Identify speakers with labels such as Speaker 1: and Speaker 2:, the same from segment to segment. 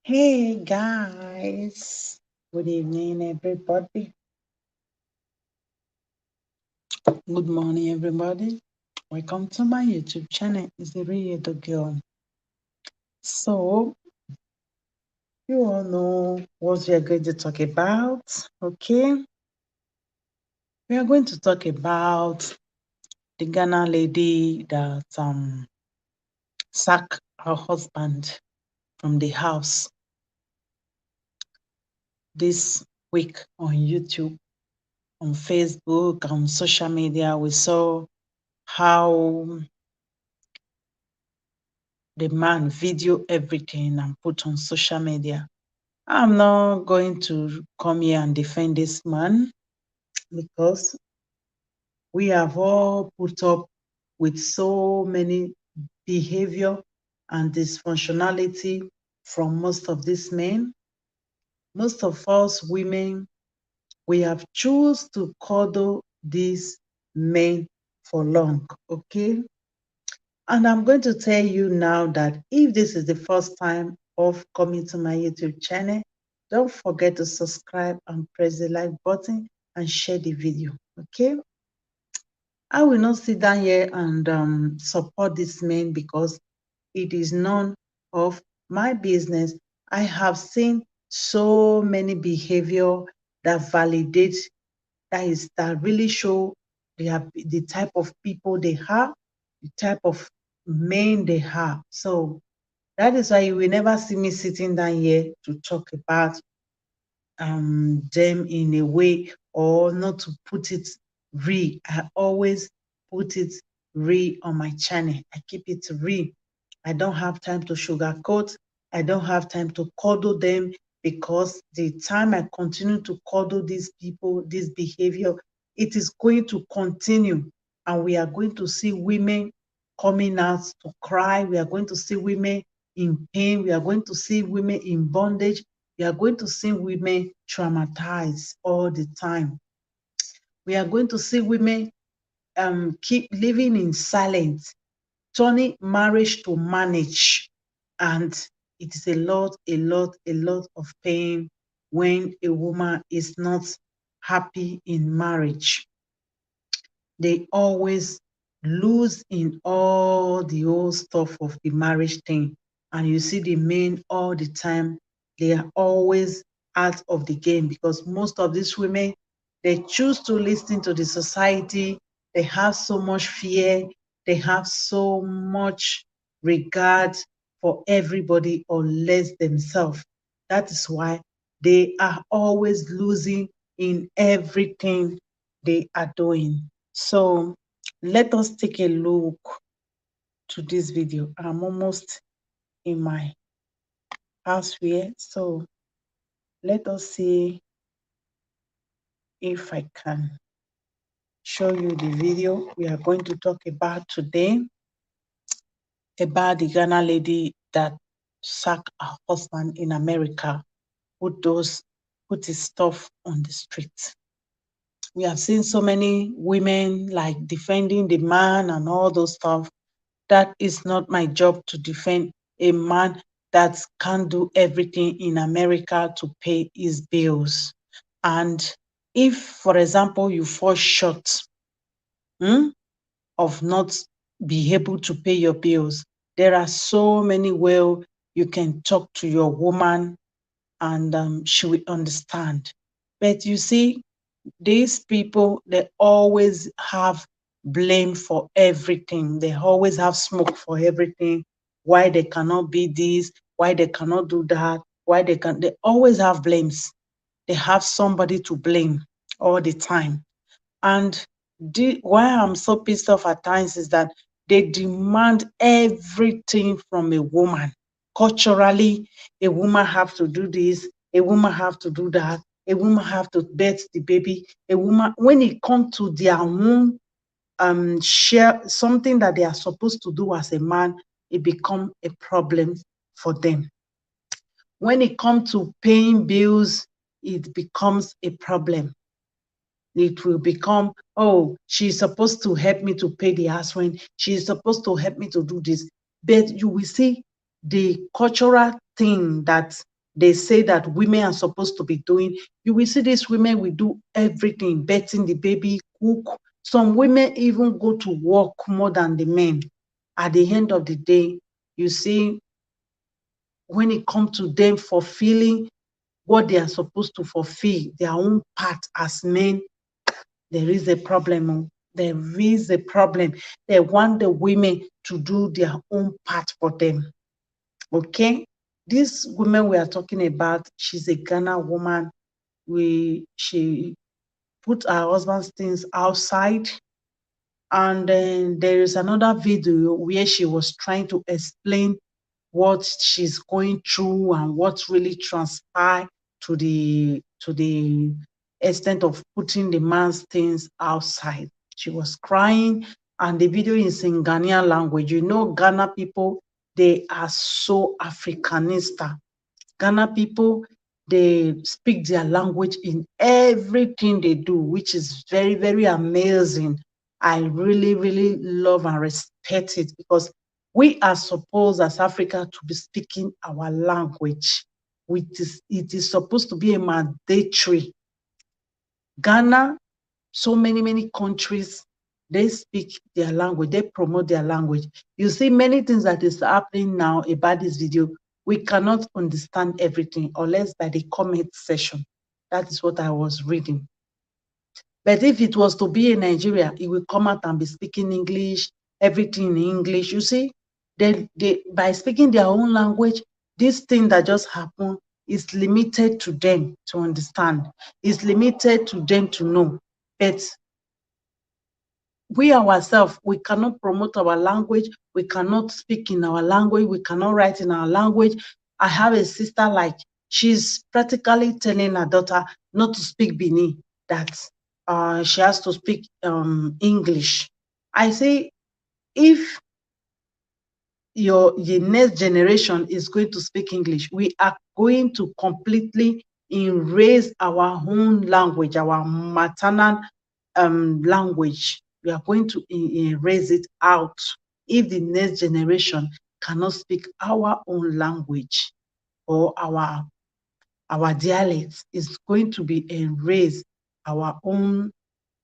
Speaker 1: Hey guys, good evening, everybody. Good morning, everybody. Welcome to my YouTube channel. It's the Real Girl. So, you all know what we are going to talk about. Okay, we are going to talk about the Ghana lady that sacked her husband from the house this week on YouTube, on Facebook, on social media. We saw how the man video everything and put on social media. I'm not going to come here and defend this man because we have all put up with so many behavior and dysfunctionality from most of these men. Most of us women, we have choose to cuddle these men for long, okay? And I'm going to tell you now that if this is the first time of coming to my YouTube channel, don't forget to subscribe and press the like button and share the video, okay? I will not sit down here and support this man because it is none of my business. I have seen so many behavior that validate, that really show the type of people they have, the type of men they have. So that is why you will never see me sitting down here to talk about them in a way or not to put it real. I always put it real on my channel. I keep it real. I don't have time to sugarcoat. I don't have time to cuddle them because the time I continue to cuddle these people, this behavior, it is going to continue. And we are going to see women coming out to cry. We are going to see women in pain. We are going to see women in bondage. We are going to see women traumatized all the time. We are going to see women keep living in silence, turning marriage to manage. And it is a lot of pain when a woman is not happy in marriage. They always lose in all the old stuff of the marriage thing. And you see the men all the time, they are always out of the game because most of these women, they choose to listen to the society. They have so much fear. They have so much regard for everybody or less themselves. That is why they are always losing in everything they are doing. So let us take a look to this video. I'm almost in my house here. So let us see if I can show you the video we are going to talk about today, about the Ghana lady that sacked her husband in America, put his stuff on the street. We have seen so many women like defending the man and all those stuff. That is not my job to defend a man that can't do everything in America to pay his bills. And if, for example, you fall short of not be able to pay your bills, there are so many ways you can talk to your woman and she will understand. But you see, these people, they always have blame for everything. They always have smoke for everything. Why they cannot be this, why they cannot do that, they always have blames. They have somebody to blame all the time. And why I'm so pissed off at times is that they demand everything from a woman. Culturally, a woman have to do this, a woman have to do that, a woman have to birth the baby, a woman, when it comes to their own share something that they are supposed to do as a man, it becomes a problem for them. When it comes to paying bills, it becomes a problem. It will become, oh, she's supposed to help me to pay the house rent. She's supposed to help me to do this. But you will see the cultural thing that they say that women are supposed to be doing. You will see these women will do everything, birthing the baby, cook. Some women even go to work more than the men. At the end of the day, you see, when it comes to them fulfilling what they are supposed to fulfill, their own part as men, there is a problem. There is a problem. They want the women to do their own part for them. Okay? This woman we are talking about, she's a Ghana woman. She put her husband's things outside. And then there is another video where she was trying to explain what she's going through and what really transpired to the extent of putting the man's things outside. She was crying, and the video is in Ghanaian language. You know, Ghana people, they are so Africanista. Ghana people, they speak their language in everything they do, which is very, very amazing. I really, really love and respect it because we are supposed as Africa to be speaking our language. It is supposed to be a mandatory. Ghana, so many countries, they speak their language, they promote their language. You see many things that is happening now about this video. We cannot understand everything unless by the comment section. That is what I was reading. But if it was to be in Nigeria, it will come out and be speaking English, everything in English. You see, by speaking their own language, this thing that just happened is limited to them to understand. It's limited to them to know. But we ourselves, we cannot promote our language, we cannot speak in our language, we cannot write in our language. I have a sister, like, she's practically telling her daughter not to speak Bini, that she has to speak English. I say, if the next generation is going to speak English, we are going to completely erase our own language, our maternal language. We are going to erase it out if the next generation cannot speak our own language or our dialects. Is going to be erased, our own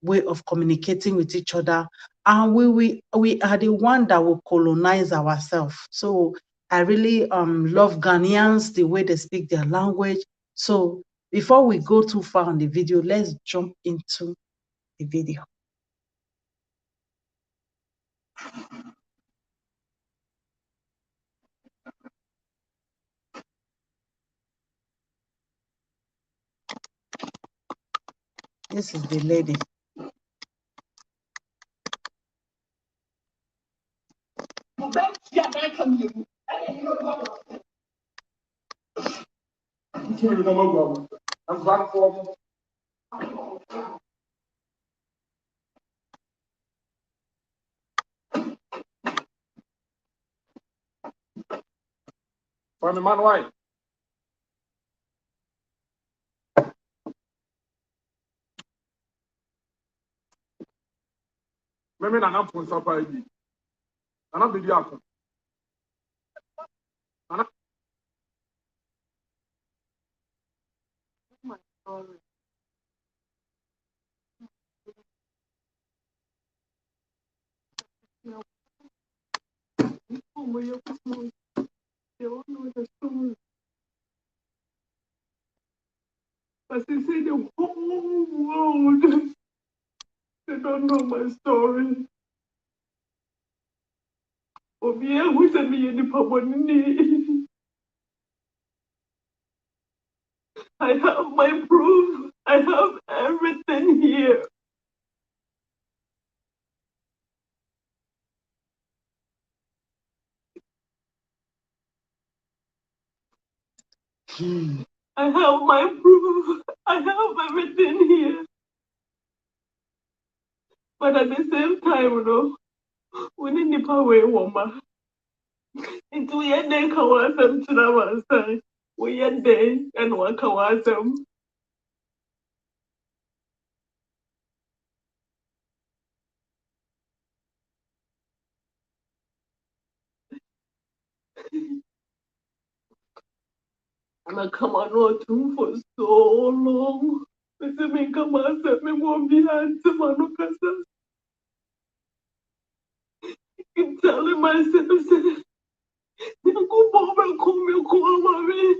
Speaker 1: way of communicating with each other, and we are the one that will colonize ourselves. So I really love Ghanaians, the way they speak their language. So before we go too far on the video, let's jump into the video. This is the lady.
Speaker 2: Meme na na pon sapa yi. Na bibi akọ. Na But they say the whole world, they don't know my story. Obiye who send me any pabonini. I have my proof. I have everything here. I have my proof. I have everything here. But at the same time, we need the power woman. Into we had then kawasam to our side. We had then and one kawasam. I come on not for so long. Mr. Minkama said me won't be answer Manukasa. Keep telling myself, say, go over, come over.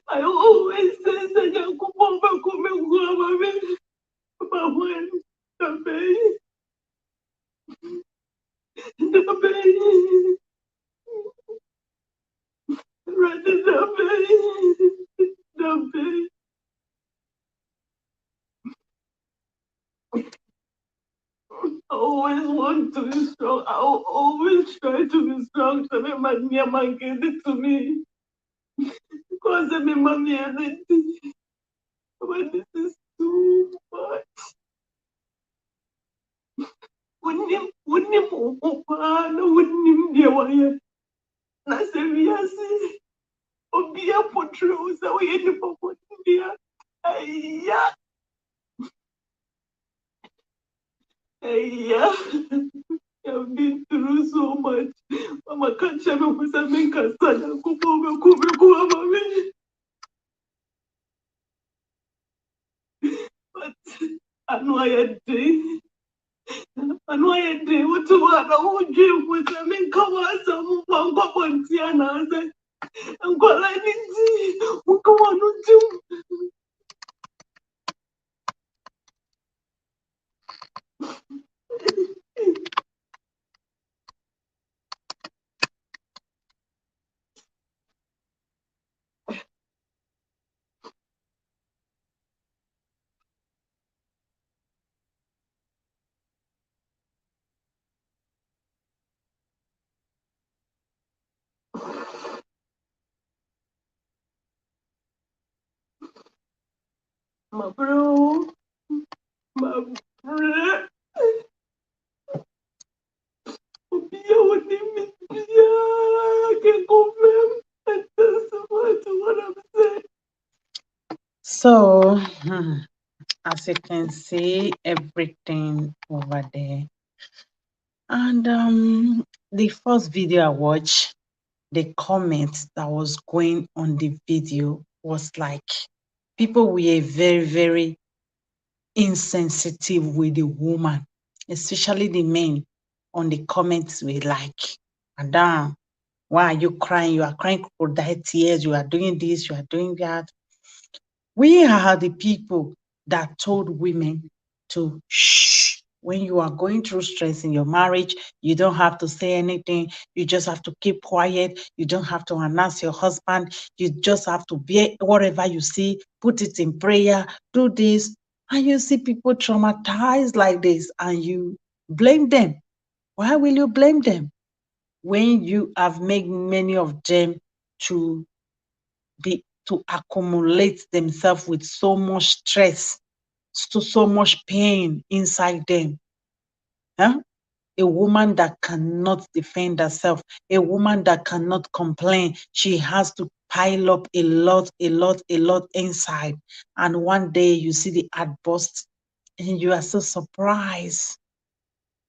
Speaker 2: I always say, say, go over, come over. But when the baby, right the baby. I always want to be strong. I always try to be strong. So my man gave it to me. Because my mommy anything. But this is too much. Wouldn't wouldn't be a wire. Naseviasi. Obia portray so we end up with India. Yeah. Yeah. I've been through so much. Mama can't share me with a man can stand and come over. But I know I had day. I know I had day. What to what I won't dream with a man come out some one pop on Tiana. I said, I'm going like this. What come on to my bro, my bro. Obia would name me. I can confirm. And that's what I'm saying.
Speaker 1: So, as you can see, everything over there. And the first video I watched, the comments that was going on the video was like people were very, very insensitive with the woman, especially the men on the comments were like, Madam, why are you crying? You are crying crocodile tears, you are doing this, you are doing that. We are the people that told women to shh. When you are going through stress in your marriage, you don't have to say anything. You just have to keep quiet. You don't have to announce your husband. You just have to be whatever you see, put it in prayer, do this. And you see people traumatized like this and you blame them. Why will you blame them? When you have made many of them to to accumulate themselves with so much stress, so much pain inside them. Huh? A woman that cannot defend herself, a woman that cannot complain, she has to pile up a lot inside. And one day you see the outburst and you are so surprised.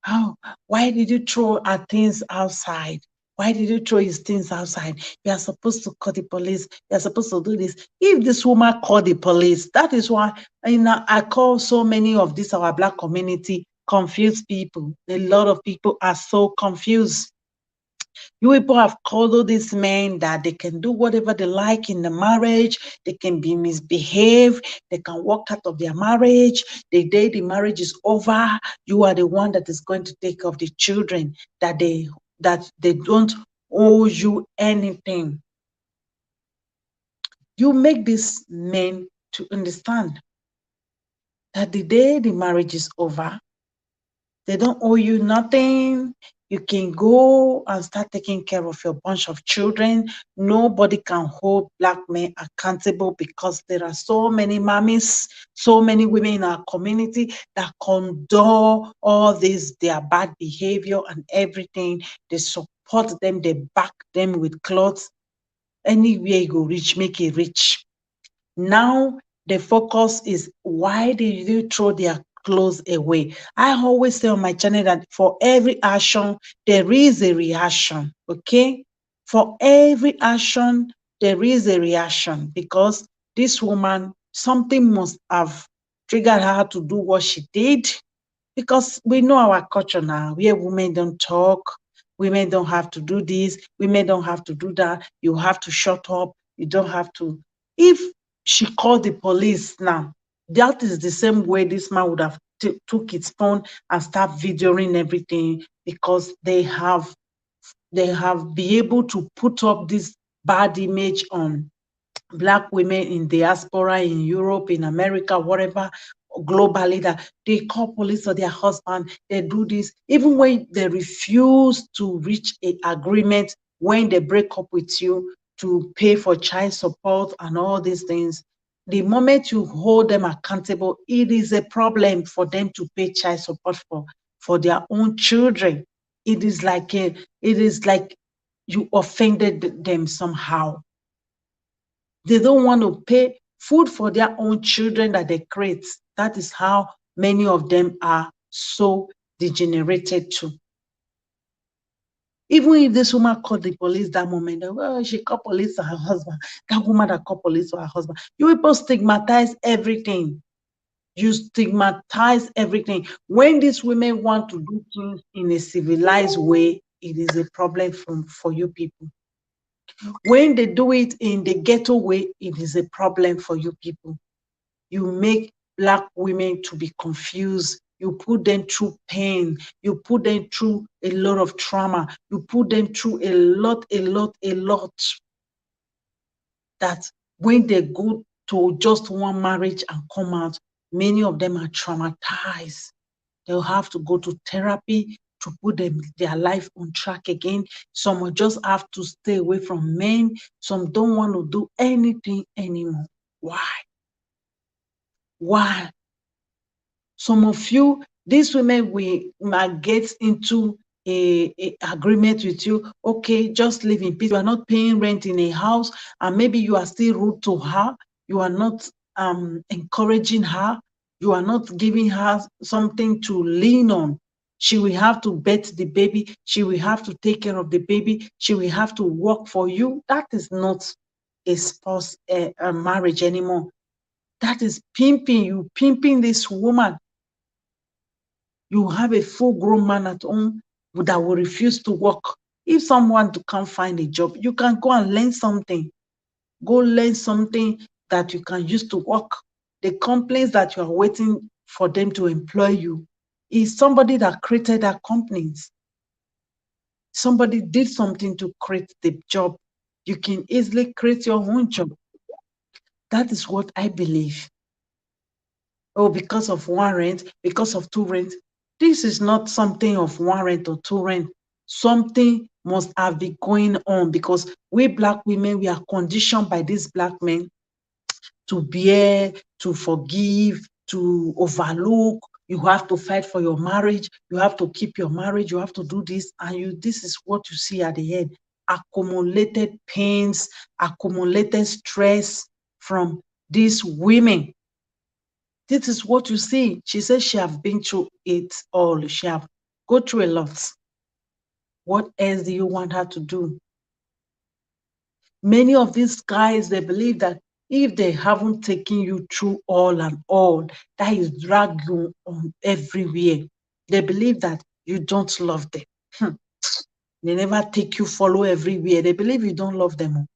Speaker 1: Oh, why did you throw our things outside? Why did you throw his things outside? You are supposed to call the police. You are supposed to do this. If this woman called the police, that is why I call so many of this our black community confused people. A lot of people are so confused. You people have called all these men that they can do whatever they like in the marriage. They can be misbehaved. They can walk out of their marriage. The day the marriage is over, you are the one that is going to take care of the children. That they don't owe you anything. You make these men to understand that the day the marriage is over, they don't owe you nothing. You can go and start taking care of your bunch of children. Nobody can hold black men accountable because there are so many mommies, so many women in our community that condone all this, their bad behavior and everything. They support them, they back them with clothes. Anywhere you go rich, make it rich. Now the focus is why did you throw close away. I always say on my channel that for every action, there is a reaction, okay? For every action, there is a reaction, because this woman, something must have triggered her to do what she did, because we know our culture now, where women don't talk, women don't have to do this, women don't have to do that, you have to shut up, you don't have to. If she called the police now, that is the same way this man would have took his phone and start videoing everything, because they have been able to put up this bad image on Black women in diaspora, in Europe, in America, whatever, globally, that they call police for their husband, they do this, even when they refuse to reach an agreement, when they break up with you to pay for child support and all these things. The moment you hold them accountable, it is a problem for them to pay child support for their own children. It is like you offended them somehow. They don't want to pay food for their own children that they create. That is how many of them are so degenerated too. Even if this woman called the police that moment, well, she called police to her husband. That woman that called police to her husband. You people stigmatize everything. You stigmatize everything. When these women want to do things in a civilized way, it is a problem for you people. When they do it in the ghetto way, it is a problem for you people. You make Black women to be confused. You put them through pain. You put them through a lot of trauma. You put them through a lot. That when they go to just one marriage and come out, many of them are traumatized. They'll have to go to therapy to put their life on track again. Some will just have to stay away from men. Some don't want to do anything anymore. Why? Why? Some of you, these women might get into a agreement with you. Okay, just live in peace. You are not paying rent in a house, and maybe you are still rude to her. You are not encouraging her. You are not giving her something to lean on. She will have to bet the baby. She will have to take care of the baby. She will have to work for you. That is not a spouse a marriage anymore. That is pimping. You pimping this woman. You have a full-grown man at home that will refuse to work. If someone can't find a job, you can go and learn something. Go learn something that you can use to work. The companies that you are waiting for them to employ you is somebody that created that companies. Somebody did something to create the job. You can easily create your own job. That is what I believe. Oh, because of one rent, because of two rent. This is not something of one rent or two rent. Something must have been going on, because we Black women, we are conditioned by these Black men to bear, to forgive, to overlook. You have to fight for your marriage. You have to keep your marriage. You have to do this. And this is what you see at the end. Accumulated pains, accumulated stress from these women. This is what you see. She says she have been through it all. She have go through a lot. What else do you want her to do? Many of these guys, they believe that if they haven't taken you through all and all, that is drag you on everywhere. They believe that you don't love them. They never take you follow everywhere. They believe you don't love them.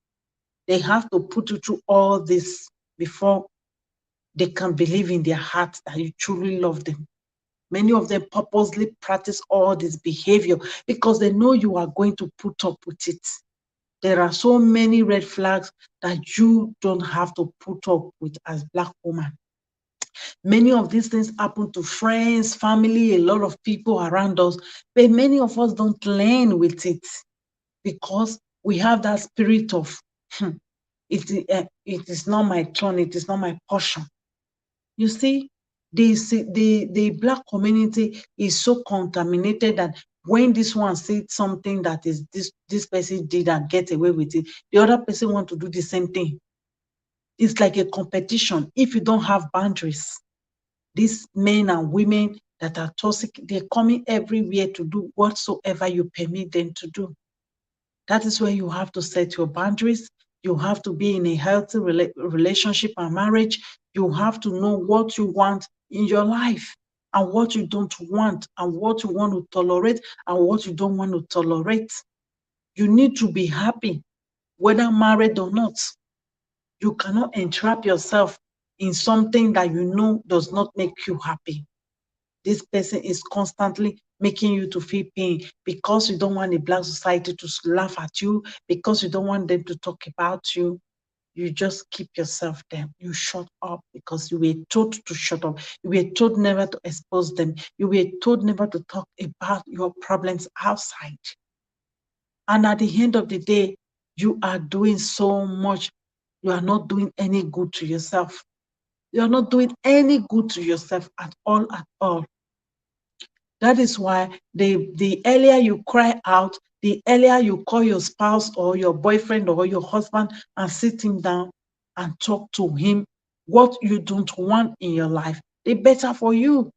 Speaker 1: They have to put you through all this before they can believe in their heart that you truly love them. Many of them purposely practice all this behavior because they know you are going to put up with it. There are so many red flags that you don't have to put up with as Black woman. Many of these things happen to friends, family, a lot of people around us, but many of us don't learn with it because we have that spirit of, it is not my turn, it is not my portion. You see, the Black community is so contaminated that when this one said something that is this person did and get away with it, the other person want to do the same thing. It's like a competition if you don't have boundaries. These men and women that are toxic, they're coming everywhere to do whatsoever you permit them to do. That is where you have to set your boundaries. You have to be in a healthy relationship and marriage. You have to know what you want in your life and what you don't want, and what you want to tolerate and what you don't want to tolerate. You need to be happy, whether married or not. You cannot entrap yourself in something that you know does not make you happy. This person is constantly making you to feel pain because you don't want the black society to laugh at you, because you don't want them to talk about you. You just keep yourself there. You shut up because you were told to shut up. You were told never to expose them. You were told never to talk about your problems outside. And at the end of the day, you are doing so much. You are not doing any good to yourself. You are not doing any good to yourself at all, at all. That is why the earlier you cry out, the earlier you call your spouse or your boyfriend or your husband and sit him down and talk to him what you don't want in your life, the better for you.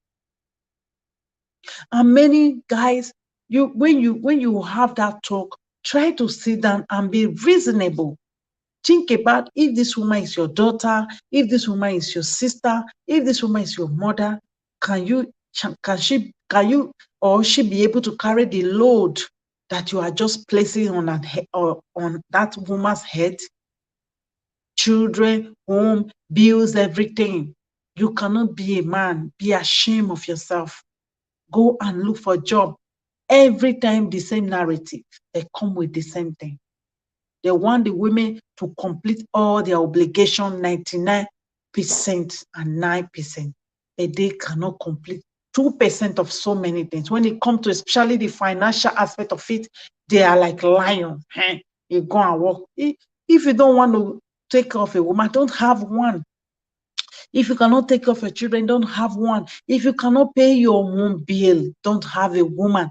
Speaker 1: And many guys, when you have that talk, try to sit down and be reasonable. Think about, if this woman is your daughter, if this woman is your sister, if this woman is your mother, can you or she be able to carry the load that you are just placing on that woman's head? Children, home, bills, everything. You cannot be a man. Be ashamed of yourself. Go and look for a job. Every time the same narrative. They come with the same thing. They want the women to complete all their obligation 99% and 9%. But they cannot complete 2% of so many things. When it comes to especially the financial aspect of it, they are like lions. You go and work. If you don't want to take care of a woman, don't have one. If you cannot take care of your children, don't have one. If you cannot pay your own bill, don't have a woman.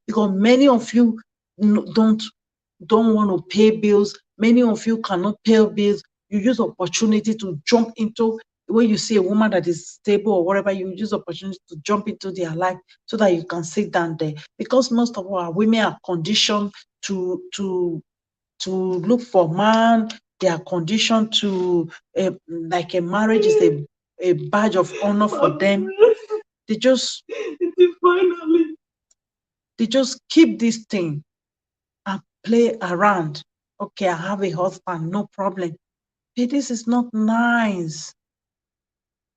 Speaker 1: Because many of you don't want to pay bills. Many of you cannot pay bills. You use opportunity to jump into, when you see a woman that is stable or whatever, you use opportunity to jump into their life so that you can sit down there. Because most of our women are conditioned to look for man. They are conditioned to like a marriage is a badge of honor for them. They just
Speaker 2: Finally.
Speaker 1: they just keep this thing and play around. Okay, I have a husband, no problem. But this is not nice.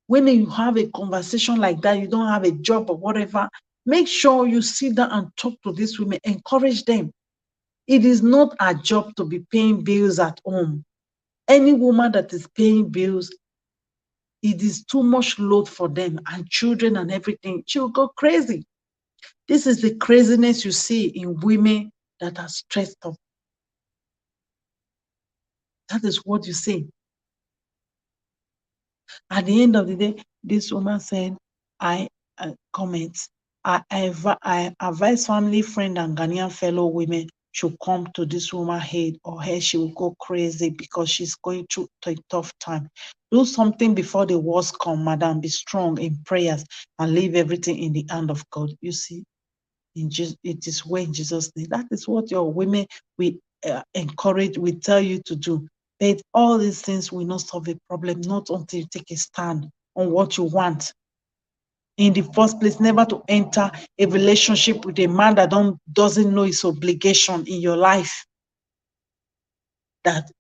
Speaker 1: When you have a conversation like that, you don't have a job or whatever, make sure you sit down and talk to these women, encourage them. It is not a job to be paying bills at home. Any woman that is paying bills, it is too much load for them and children and everything. She will go crazy. This is the craziness you see in women that are stressed up. That is what you see. At the end of the day, this woman said, I comment, I advise family, friend, and Ghanaian fellow women should come to this woman aid, or else she will go crazy because she's going through a tough time. Do something before the worst come, madam. Be strong in prayers and leave everything in the hand of God. You see, it is when Jesus name. That is what your women we encourage, we tell you to do. But all these things will not solve a problem, not until you take a stand on what you want. In the first place, never to enter a relationship with a man that doesn't know his obligation in your life. That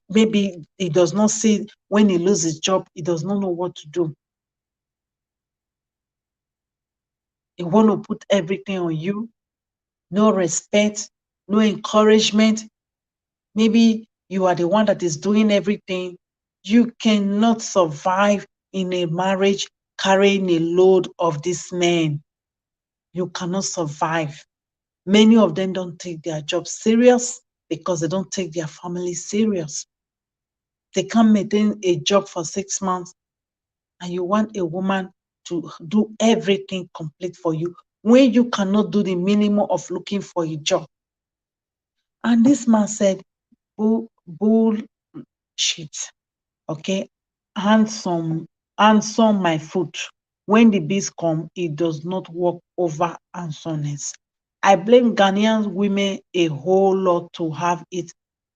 Speaker 1: maybe he does not see, when he loses his job, he does not know what to do. He want to put everything on you. No respect, no encouragement. Maybe you are the one that is doing everything. You cannot survive in a marriage carrying a load of this man. You cannot survive. Many of them don't take their job serious because they don't take their family serious. They can't maintain a job for 6 months, and you want a woman to do everything complete for you when you cannot do the minimum of looking for a job. And this man said, bullshit. Okay, handsome handsome my foot. When the beast come, it does not walk over handsomeness. I blame Ghanaian women a whole lot to have it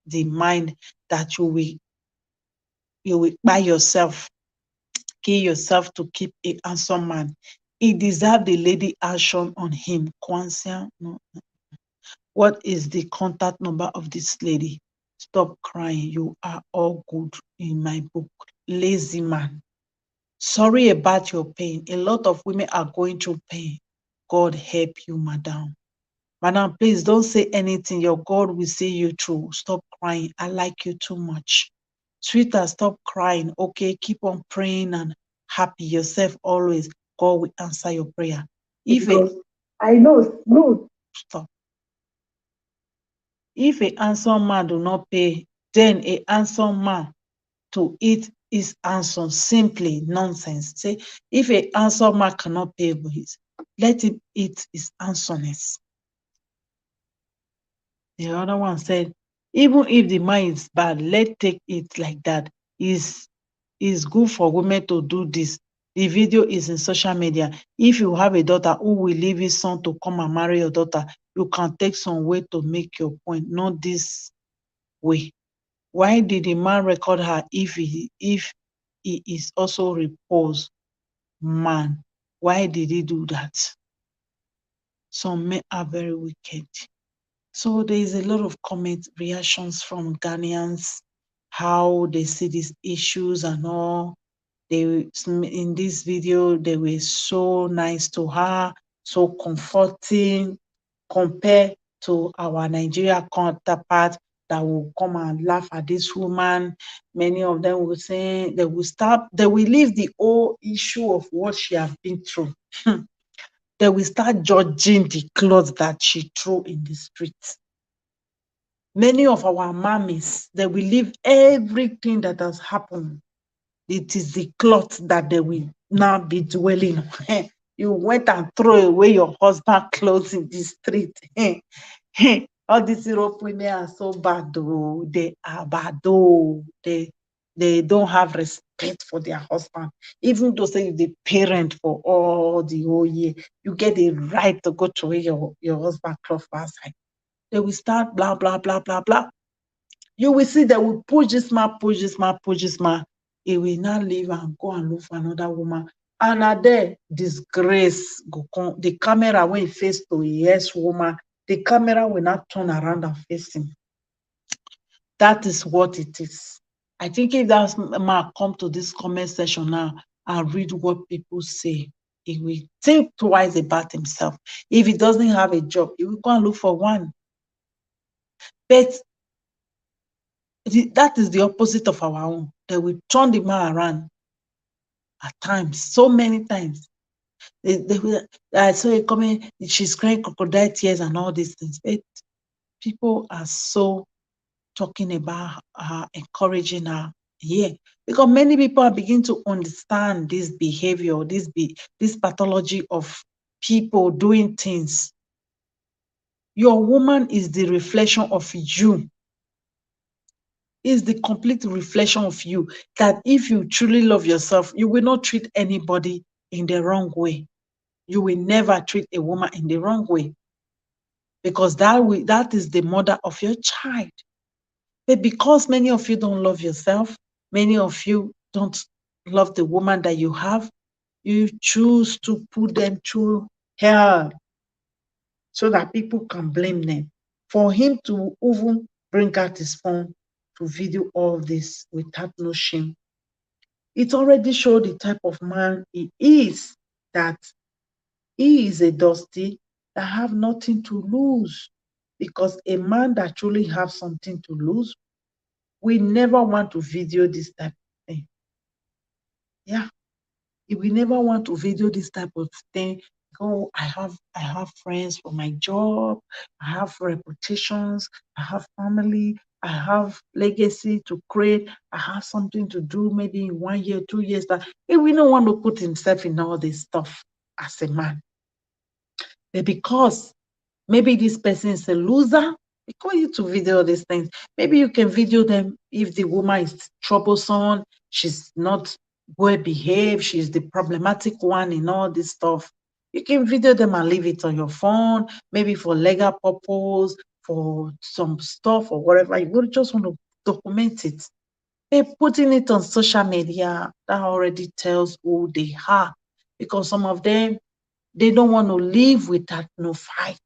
Speaker 1: the mind that you will buy yourself, kill yourself to keep a handsome man. He deserved the lady action on him. Kwanzaa, no. What is the contact number of this lady? Stop crying. You are all good in my book. Lazy man. Sorry about your pain. A lot of women are going through pain. God help you, madam. Madam, please don't say anything. Your God will see you through. Stop crying. I like you too much. Sweetheart, stop crying. Okay, keep on praying and happy yourself always. God will answer your prayer. If a
Speaker 2: Because I know, no,
Speaker 1: stop. If a handsome man do not pay, then a handsome man to eat is handsome. Simply nonsense. Say if a handsome man cannot pay his, let him eat his handsomeness. The other one said, even if the man is bad, let take it like that. Is good for women to do this. The video is in social media. If you have a daughter who will leave his son to come and marry your daughter, you can take some way to make your point, not this way. Why did the man record her if he is also repose man? Why did he do that? Some men are very wicked. So there is a lot of comment reactions from Ghanaians, how they see these issues and all. They in this video they were so nice to her, so comforting, compared to our Nigeria counterpart that will come and laugh at this woman. Many of them will say they will stop, they will leave the whole issue of what she has been through. They will start judging the clothes that she threw in the streets. Many of our mummies, they will leave everything that has happened. It is the cloth that they will now be dwelling on. You went and throw away your husband clothes in the street. All these Europe women are so bad, though. They are bad, though. They don't have respect for their husband. Even though say the parent for all the whole year, you get the right to go to wear your husband clothes outside. They will start blah, blah, blah, blah, blah. You will see they will push this man, push this man, push this man. He will not leave and go and look for another woman. And at there, disgrace go come. The camera when face to a yes woman, the camera will not turn around and face him. That is what it is. I think if that man come to this comment section now and read what people say, he will think twice about himself. If he doesn't have a job, he will go and look for one. But that is the opposite of our own. They will turn the man around at times, so many times. They will, I saw it coming, she's crying crocodile tears and all these things. But people are so talking about her, encouraging her. Yeah, because many people are beginning to understand this behavior, this pathology of people doing things. Your woman is the reflection of you. Is the complete reflection of you, that if you truly love yourself, you will not treat anybody in the wrong way. You will never treat a woman in the wrong way, because that is the mother of your child. But because many of you don't love yourself, many of you don't love the woman that you have, you choose to put them through hell so that people can blame them. For him to even bring out his phone to video all this without no shame, it already showed the type of man he is, that he is a dusty that have nothing to lose. Because a man that truly have something to lose, we never want to video this type of thing. Yeah. We never want to video this type of thing. Oh, I have friends for my job, I have reputations, I have family, I have legacy to create, I have something to do maybe in 1 year, 2 years. That we don't want to put himself in all this stuff as a man. But because maybe this person is a loser, we call you to video these things. Maybe you can video them if the woman is troublesome, she's not well behaved, she's the problematic one in all this stuff. You can video them and leave it on your phone, maybe for legal purpose, for some stuff or whatever. You would just want to document it. Putting it on social media, that already tells who they are. Because some of them, they don't want to live without no fight.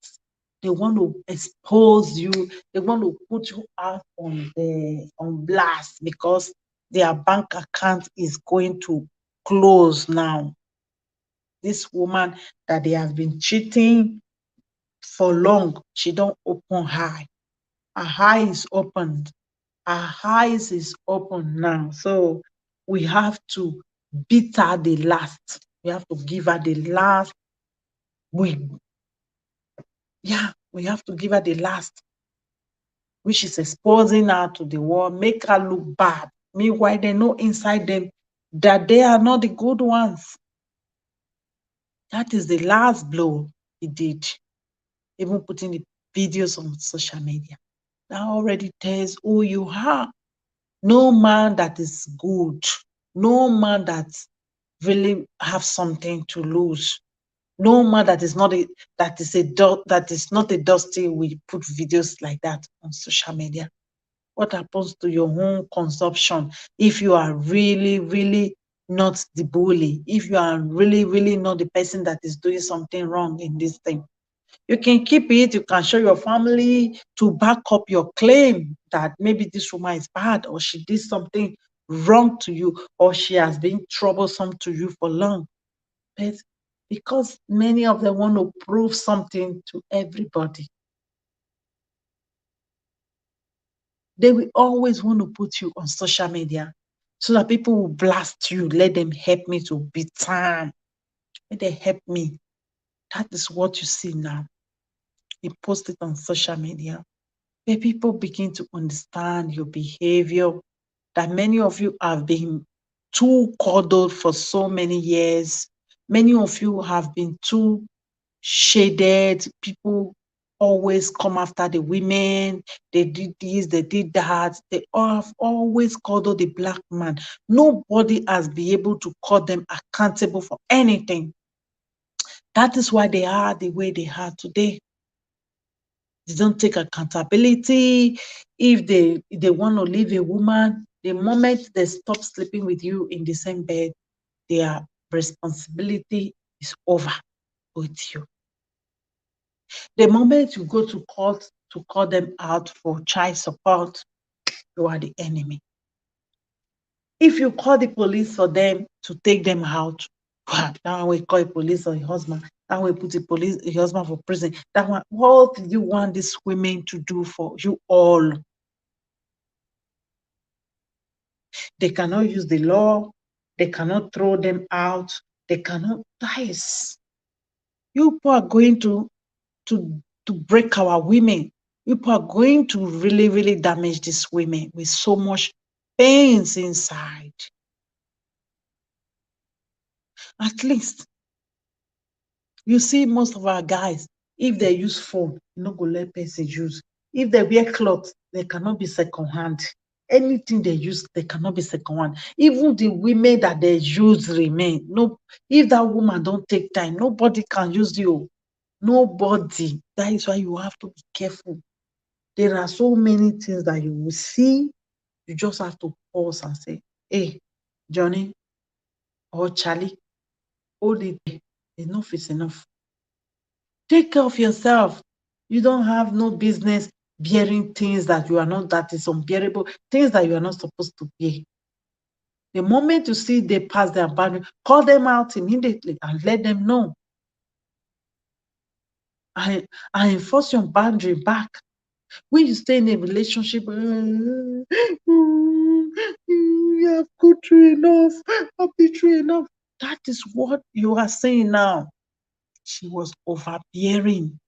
Speaker 1: They want to expose you. They want to put you out on blast because their bank account is going to close now. This woman that they have been cheating for long, she don't open her. Her eye is opened. Her eyes is open now. So we have to beat her the last. We have to give her the last. We Yeah, we have to give her the last, which is exposing her to the world, make her look bad. Meanwhile, they know inside them that they are not the good ones. That is the last blow he did, even putting the videos on social media. That already tells who you are. No man that is good, no man that really have something to lose. No man that is not a that is not a dusty will put videos like that on social media. What happens to your own consumption if you are really, really not the bully? If you are really, really not the person that is doing something wrong in this thing, you can keep it. You can show your family to back up your claim that maybe this woman is bad or she did something wrong to you or she has been troublesome to you for long. But because many of them want to prove something to everybody, they will always want to put you on social media so that people will blast you. Let them help me to beat time. Let them help me. That is what you see now. You post it on social media where people begin to understand your behavior, that many of you have been too coddled for so many years. Many of you have been too shaded. People always come after the women. They did this, they did that. They have always coddled the black man. Nobody has been able to call them accountable for anything. That is why they are the way they are today. They don't take accountability. If they want to leave a woman, the moment they stop sleeping with you in the same bed, their responsibility is over with you. The moment you go to court to call them out for child support, you are the enemy. If you call the police for them to take them out, that way call the police on your husband, that way put the police your husband for prison. That one, what do you want these women to do for you all? They cannot use the law, they cannot throw them out, they cannot dice. You people are going to break our women. People are going to really, really damage these women with so much pains inside. At least you see most of our guys, if they use phone, you no go let person use. If they wear clothes, they cannot be second hand. Anything they use, they cannot be second hand. Even the women that they use remain. No, if that woman don't take time, nobody can use you. Nobody. That is why you have to be careful. There are so many things that you will see. You just have to pause and say, hey, Johnny or Charlie, hold it. Enough is enough. Take care of yourself. You don't have no business bearing things that you are not, that is unbearable, things that you are not supposed to bear. The moment you see they pass their boundary, call them out immediately and let them know. I enforce your boundary back. When you stay in a relationship, you have good through enough, I've been through enough. That is what you are saying now. She was overbearing.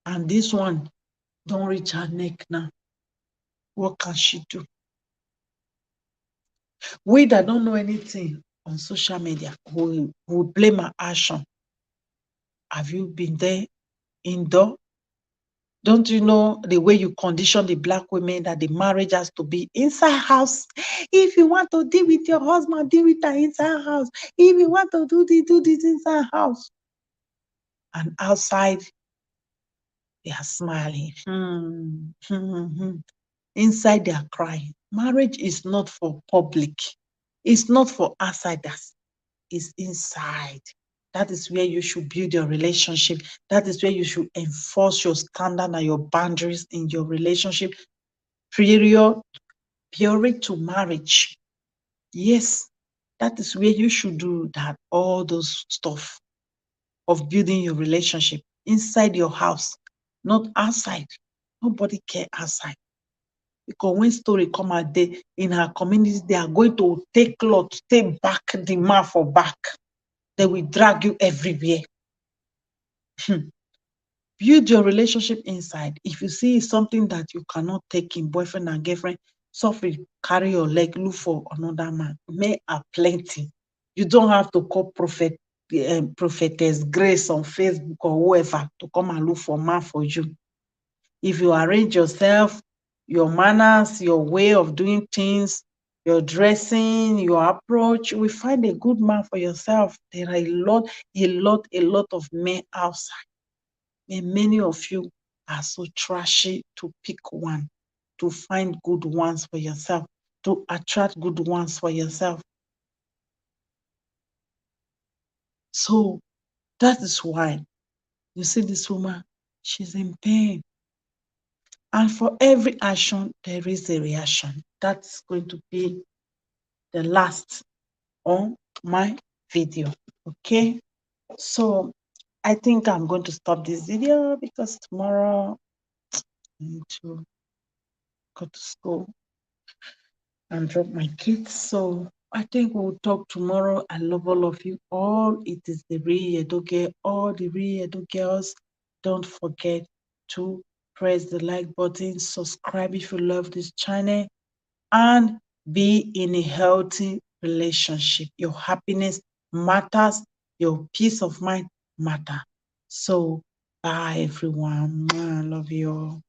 Speaker 1: And this one don't reach her neck now. What can she do? We that don't know anything on social media will blame her action. Have you been there indoor? Don't you know the way you condition the black women that the marriage has to be inside house? If you want to deal with your husband, deal with her inside house. If you want to do this inside house. And outside, they are smiling. Inside, they are crying. Marriage is not for public. It's not for outsiders. It's inside. That is where you should build your relationship. That is where you should enforce your standard and your boundaries in your relationship prior to marriage. Yes, that is where you should do that, all those stuff of building your relationship inside your house, not outside. Nobody care outside. Because when story come out there in our communities, they are going to take cloth, take back the man for back. They will drag you everywhere. Build your relationship inside. If you see something that you cannot take in boyfriend and girlfriend, suffer, carry your leg, look for another man. Men are plenty. You don't have to call prophetess Grace on Facebook or whoever to come and look for man for you. If you arrange yourself, your manners, your way of doing things, your dressing, your approach, you will find a good man for yourself. There are a lot of men outside. And many of you are so trashy to pick one, to find good ones for yourself, to attract good ones for yourself. So that is why you see this woman, she's in pain. And for every action, there is a reaction. That's going to be the last on my video. Okay. So I think I'm going to stop this video because tomorrow I need to go to school and drop my kids. So I think we'll talk tomorrow. I love all of you all. It is the Real Yedo, all the Real Yedo girls. Don't forget to press the like button, subscribe if you love this channel, and be in a healthy relationship. Your happiness matters, your peace of mind matters. So bye everyone. I love you all.